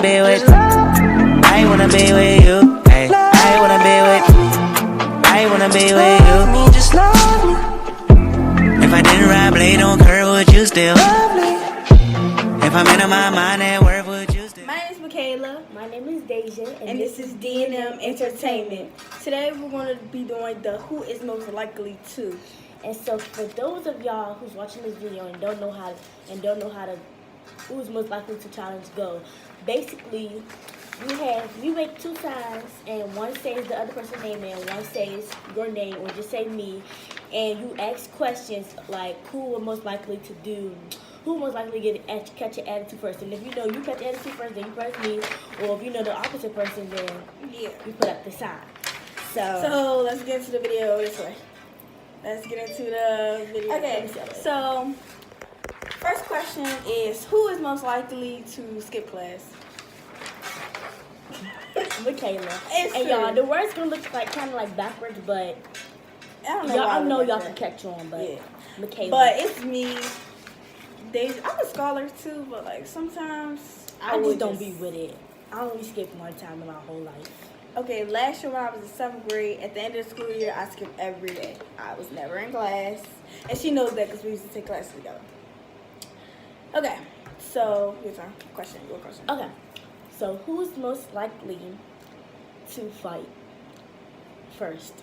be with. I wanna be with you. Hey, I wanna be with. I wanna be with you. Me, just love me. If I didn't ride blade on curve, would you still love me? If I'm in my mind at work, would you still? My name is Michaela. My name is Deja, And this is D&M Entertainment. Today we're going to be doing the Who is Most Likely To. And so for those of y'all who's watching this video and don't know how to who's most likely to challenge go, basically we make two signs and one says the other person's name and one says your name or just say me, and you ask questions like who are most likely to do. Who most likely catch an attitude first? And if you know you catch an attitude first, then you press me. Or if you know the opposite person, then you put up the sign. So let's get into the video this way. Let's get into the video. Okay, so first question is, who is most likely to skip class? Michaela. And y'all, the word's gonna look like kind of like backwards, but I know y'all can catch on, but yeah. Michaela. But it's me. I'm a scholar too, but like sometimes I just don't be with it. I only skipped one time in my whole life. Okay, last year when I was in 7th grade, at the end of the school year, I skipped every day. I was never in class, and she knows that because we used to take classes together. Okay, so your turn. Your question. Okay, so who's most likely to fight first?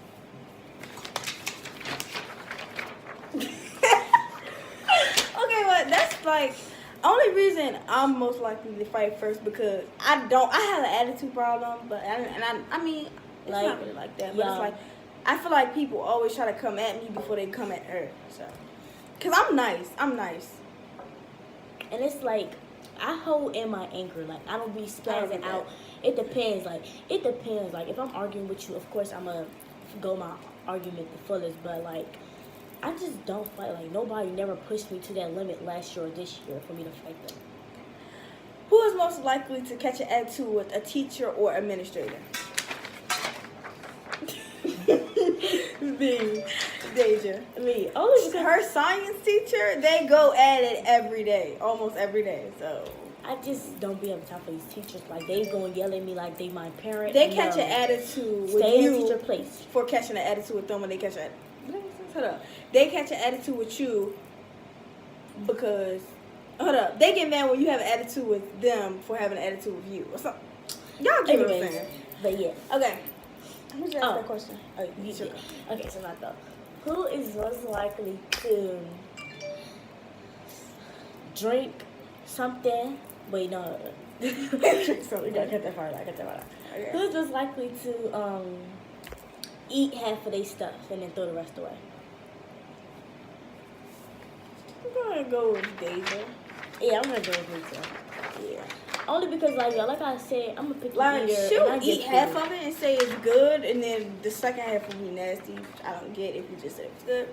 Okay, well, that's like only reason I'm most likely to fight first because I have an attitude problem, but I mean it's like, not really like that, but it's like I feel like people always try to come at me before they come at her. So, cause I'm nice, and it's like I hold in my anger, like I don't be spazzing out. It depends, like if I'm arguing with you, of course I'm gonna go my argument the fullest, but like I just don't fight. Like nobody never pushed me to that limit last year or this year for me to fight them. Who is most likely to catch an attitude with a teacher or administrator? Me, Deja. Me. Only because her science teacher, they go at it every day, almost every day. So I just don't be able to talk for these teachers. Like they go and yell at me like they my parent. They catch an attitude with stay you in teacher place for catching an attitude with them when they catch an. Hold up. They catch an attitude with you because they get mad when you have an attitude with them for having an attitude with you or something. Y'all get what I'm saying. But yeah. Okay. Who just asked that question? Oh, you did. Okay, so not though. Who is most likely to drink something? Wait, no. So we gotta cut that part out. Okay. Who's most likely to eat half of their stuff and then throw the rest away? I'm gonna go with Deja. Yeah, I'm gonna go with you too. Yeah. Only because like I said, I'm a picky eater. She'll eat half of it and say it's good, and then the second half will be nasty, which I don't get if you just say it's good.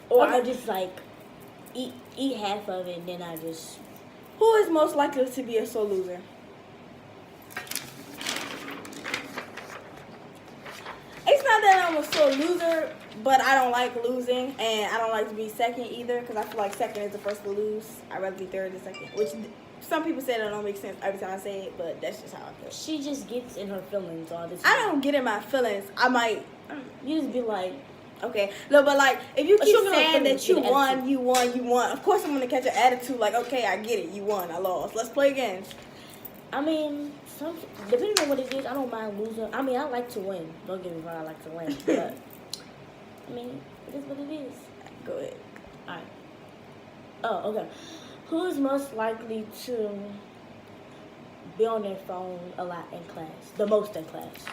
Or I just like eat half of it and then I just. Who is most likely to be a sore loser? It's not that I'm a sore loser, but I don't like losing, and I don't like to be second either, because I feel like second is the first to lose. I'd rather be third than second, which some people say that don't make sense every time I say it, but that's just how I feel. She just gets in her feelings all this. I don't get in my feelings. I might. You just be like, okay, no, but like if you keep saying that you won, of course I'm gonna catch an attitude like, okay, I get it, you won, I lost. Let's play again. I mean, depending on what it is, I don't mind losing. I mean, I like to win. Don't get me wrong, I like to win, but I mean, it is what it is. Go ahead. All right. Oh, okay. Who is most likely to be on their phone a lot in class? The most in class?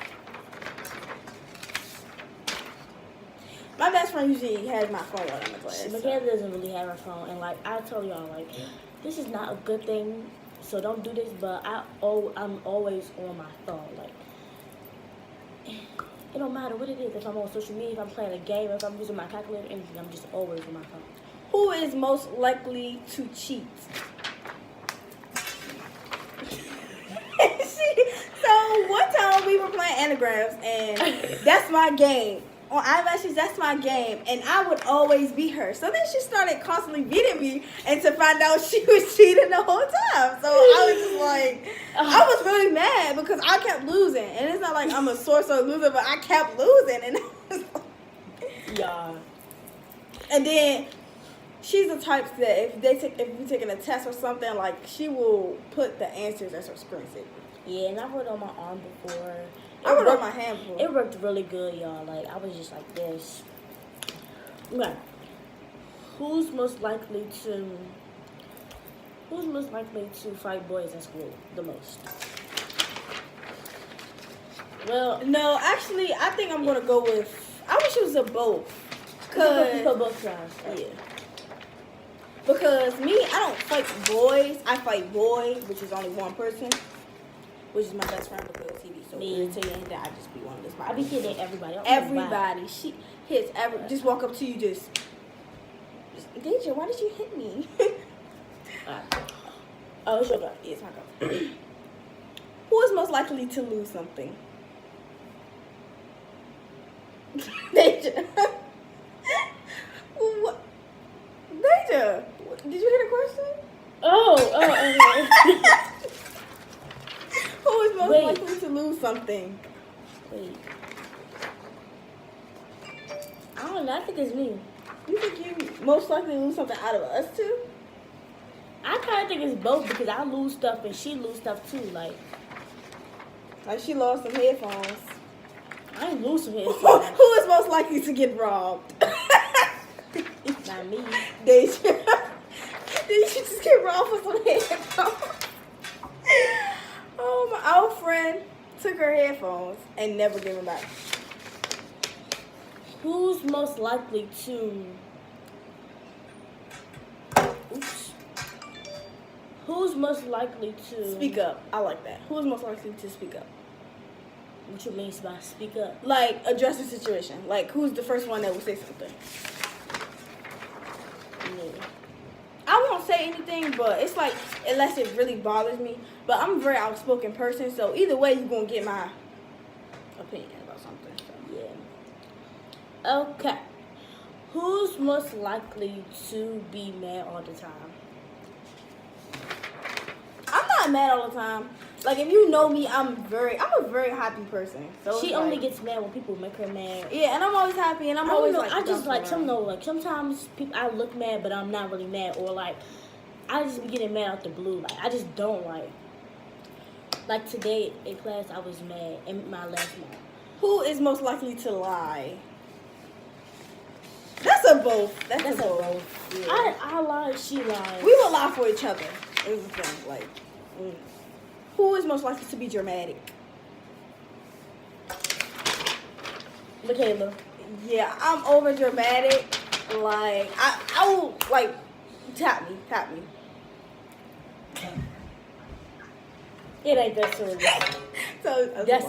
My best friend usually has my phone while I'm in class. Michaela doesn't really have her phone, and like I told y'all, like this is not a good thing. So don't do this. But I'm always on my phone. Like it don't matter what it is. If I'm on social media, if I'm playing a game, if I'm using my calculator, anything, I'm just always on my phone. Who is most likely to cheat? So one time we were playing anagrams, and that's my game. on iMessage, that's my game, and I would always beat her. So then she started constantly beating me, and to find out she was cheating the whole time. So I was just like, I was really mad because I kept losing, and it's not like I'm a sore loser, but I kept losing, and I was like, Yeah. and then she's the type that if we're taking a test or something, like she will put the answers as her screensaver. Yeah, and I wrote on my arm before. I wrote on my hand before. It worked really good, y'all. Like, I was just like this. Okay. Who's most likely to fight boys in school the most? Well, No, actually, I think I'm gonna go with. I wish it was a both. you put both sides. Yeah. Because me, I don't fight boys. I fight boy, which is only one person, which is my best friend because he be so Me. irritating that I just be one of this. I be hitting everybody. I don't know why. Everybody, she hits just walk up to you, just Deja, why did you hit me? Oh, it's your go. Yeah, it's my go. Who is most likely to lose something? Deja. What? Deja, did you hear the question? Oh. Who is most Wait. likely to lose something? Wait. I don't know. I think it's me. You think you most likely lose something out of us two? I kind of think it's both because I lose stuff and she lose stuff too. Like She lost some headphones. I ain't lose some Who headphones. is most likely to get robbed? Not me. Deja. Did you just get robbed with some headphones? Oh, my old friend took her headphones and never gave them back. Who's most likely to? Oops. Who's most likely to Speak up. I like that. Who is most likely to speak up? What you mean by speak up? Like, address the situation. Like, who's the first one that will say something? Me. I won't say anything, but it's like, unless it really bothers me. But I'm a very outspoken person, so either way, you're going to get my opinion about something. So. Yeah. Okay. Who's most likely to be mad all the time? I'm not mad all the time. Like, if you know me, I'm a very happy person. So She it's only like, gets mad when people make her mad. yeah, and I'm always happy, and I'm I always don't know. like, I just like jumping around. like sometimes people I look mad, but I'm not really mad, or like I just be getting mad out the blue. Like I just don't like today in class I was mad in my last month. Who is most likely to lie? That's a both. That's a both. Yeah. I lied, she lied. We will lie for each other. Is the thing. Like, who is most likely to be dramatic? Michaela. Yeah, I'm over dramatic. Like, I will like tap me. It ain't that serious. So That's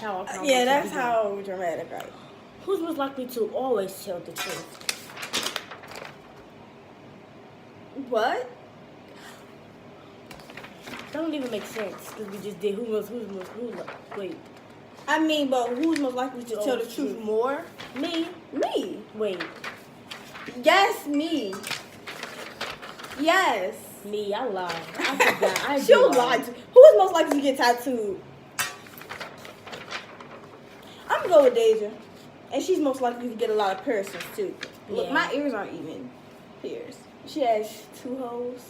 how I come. Yeah, that's how dramatic I am. Who's most likely to always tell the truth? What? That don't even make sense because we just did who's wait. I mean, but who's most likely to tell the truth more? Me? Me. Wait. Yes, me. Yes. Me, I lied. I forgot. She'll lie. Who is most likely to get tattooed? I'm gonna go with Deja. And she's most likely to get a lot of piercings too. Look, Yeah. my ears aren't even pierced. She has 2 holes.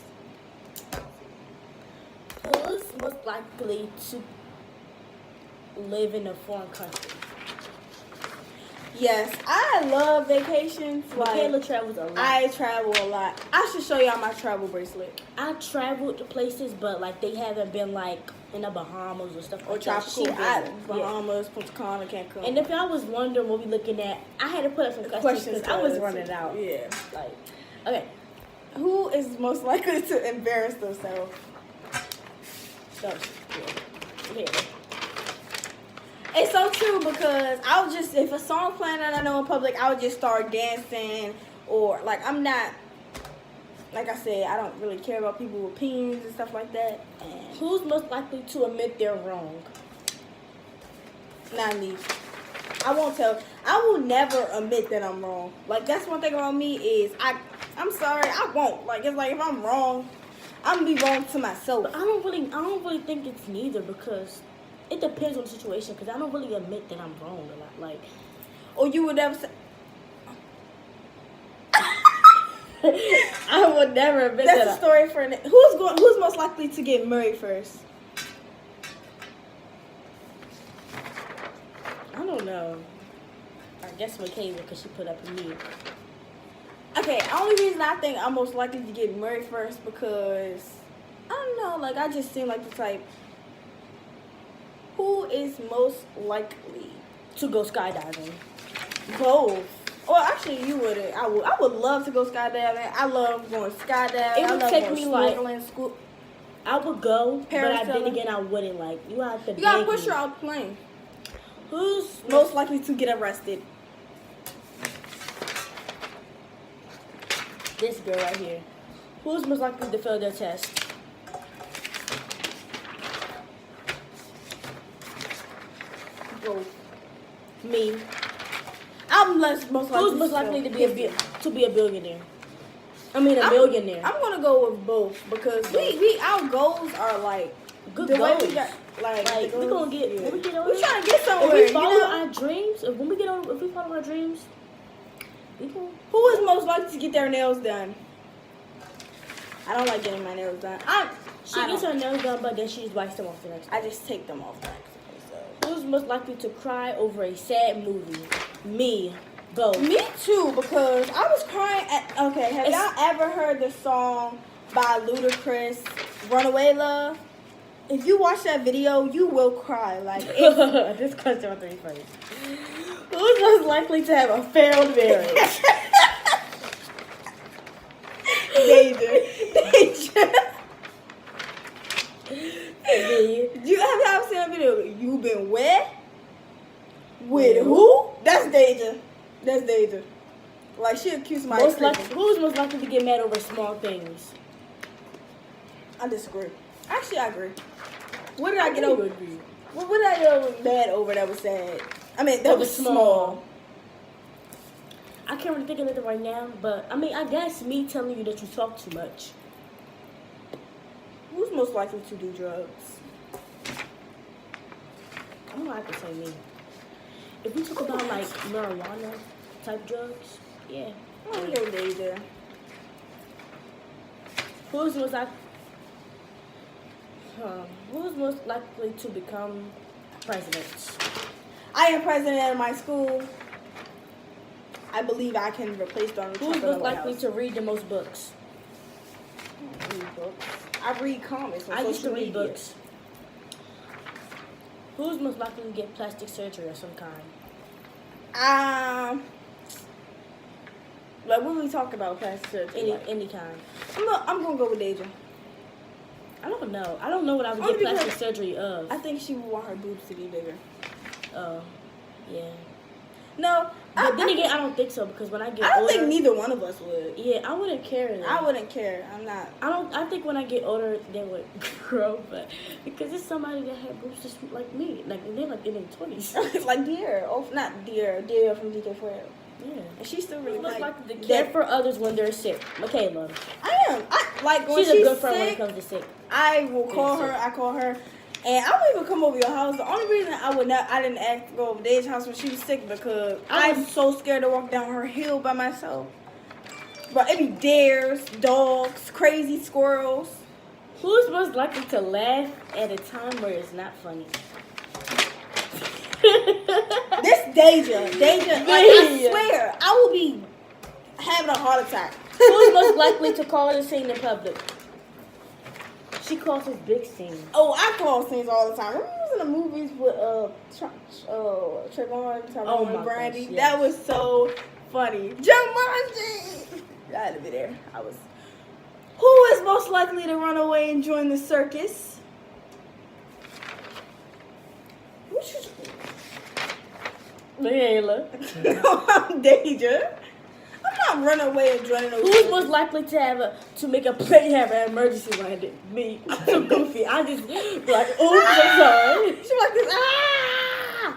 Who's most likely to live in a foreign country? Yes, I love vacations. Michaela Like, travels a lot. I travel a lot. I should show y'all my travel bracelet. I traveled to places, but like they haven't been like in the Bahamas or stuff Or like that. tropical She been, islands. yeah. Bahamas, Punta Cana, Cancun. And if y'all was wondering what we looking at, I had to put up some questions because I was running out. Yeah. Like, okay, Who is most likely to embarrass themselves? so yeah. It's so true because I'll just, if a song playing that I know in public, I would just start dancing, or like I'm not, like I said, I don't really care about people's opinions and stuff like that. And Who's most likely to admit they're wrong? not me. I won't tell. I will never admit that I'm wrong. Like, that's one thing about me is I'm sorry. I won't. Like, it's like if I'm wrong, I'm gonna be wrong to myself. But I don't really think it's neither because it depends on the situation. Because I don't really admit that I'm wrong a lot. Like, Or you would never say. I would never admit That's that. a story for who's most likely to get married first. I don't know. I guess Michaela because she put up with me. Okay, only reason I think I'm most likely to get married first because I don't know, like I just seem like the type who is most likely To go skydiving. both. Well, actually, you wouldn't. I would love to go skydiving. I love going skydiving. It would I love take going me, like, snorkeling, I would go, but then Parasailing. again, I wouldn't. Like, you have to. You gotta beg push me. her out the plane. Who's Most likely to get arrested. this girl right here? Who's most likely to fail their test? Both. Me. I'm most likely. Who's most likely to be a billionaire? I mean, a I'm- millionaire. I'm gonna go with both because we our goals are like Good the way goals. we got Like, the we goals- gonna get when we get older. We trying to get If somewhere. we You follow know? our dreams, when we get older, if we follow our dreams, we can. Who is most likely to get their nails done? I don't like getting my nails done. She I gets don't. her nails done, but then she just wipes them off the next day. I just take them off the next day, so. Who's most likely to cry over a sad movie? Me. Go. Me too, because I was crying at. Okay, have y'all ever heard the song by Ludacris, "Runaway Love"? If you watch that video, you will cry. Like, it's This question on 3 first. Who's most likely to have a failed marriage? Danger. Me. You ever seen that video? You been wet? With who? That's Danger. That's Danger. Like, she accused my Most ex. who's most likely to get mad over small things? I disagree. Actually, I agree. What did I get over? What did I get over mad over that was sad? I mean, that was small. I can't really think of anything right now, but I mean, I guess me telling you that you talk too much. Who's most likely to do drugs? I don't know. I can say me. If we talk about like marijuana type drugs, yeah. I don't know Danger. Who's most like? Who's most likely to become president? I am president of my school. I believe I can replace Donald Trump. Who's in the most White likely House. to read the most books? I don't read books. I read comics. On I used to social read media. books. Who's most likely to get plastic surgery of some kind? Like what we talk about plastic surgery. Any kind. I'm gonna go with Deja. I don't know. I don't know what I would Only get plastic because surgery of. I think she would want her boobs to be bigger. Oh, yeah. No, But then again, I don't think so because when I get I don't older, think neither one of us would. yeah, I wouldn't care. Though. I wouldn't care. I'm not. I think when I get older, they would grow, but because it's somebody that had boobs just like me, like they're like in their 20s. Like Dear, not Dear from DK4L. Yeah. And she's still really Who's most like likely to care for others when they're sick? Michaela. I am. I like when She's she's a good friend when it sick. comes to sick. I will call her. I call her, and I won't even come over your house. The only reason I didn't ask to go over Dave's house when she was sick because I'm so scared to walk down her hill by myself. But it be dares, dogs, crazy squirrels. Who's most likely to laugh at a time where it's not funny? This Deja, like I swear, I will be having a heart attack. Who's most likely to call and sing in public? She calls us big sing. Oh, I call scenes all the time. Remember in the movies with Trayvon, my Brandy? gosh, yes. That was so funny. Jumanji! I had to be there. Who is most likely to run away and join the circus? Michaela. I'm Deja. I'm not running away and joining no Who's circus. most likely to make a plane have an emergency landing? Me. I'm so goofy. I just be like, oops, I'm sorry. She's like this. Ah!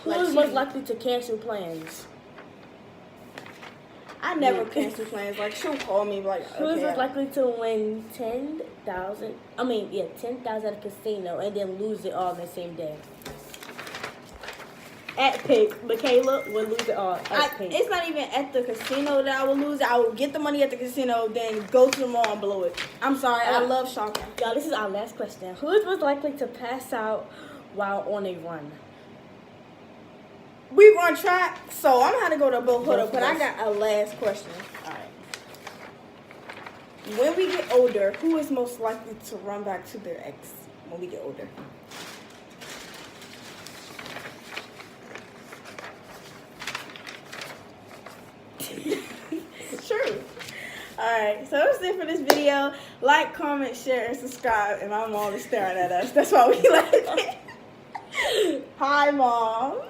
Who's Like, most likely to cancel plans? I never cancel plans. Like, she'll call me like, Who is okay. most likely to win 10,000? I mean, yeah, 10,000 at a casino and then lose it all in the same day. At pick, Michaela would lose it all. At pick. It's not even at the casino that I will lose it. I will get the money at the casino, then go to the mall and blow it. I'm sorry, I love shopping. Y'all, this is our last question. Who is most likely to pass out while on a run? We run track, so I'm gonna go to both. Hold up, but I got a last question. All right. When we get older, who is most likely to run back to their ex when we get older? True. Alright, so that's it for this video. Like, comment, share, and subscribe. And my mom is staring at us. That's why we like it. Hi, Mom.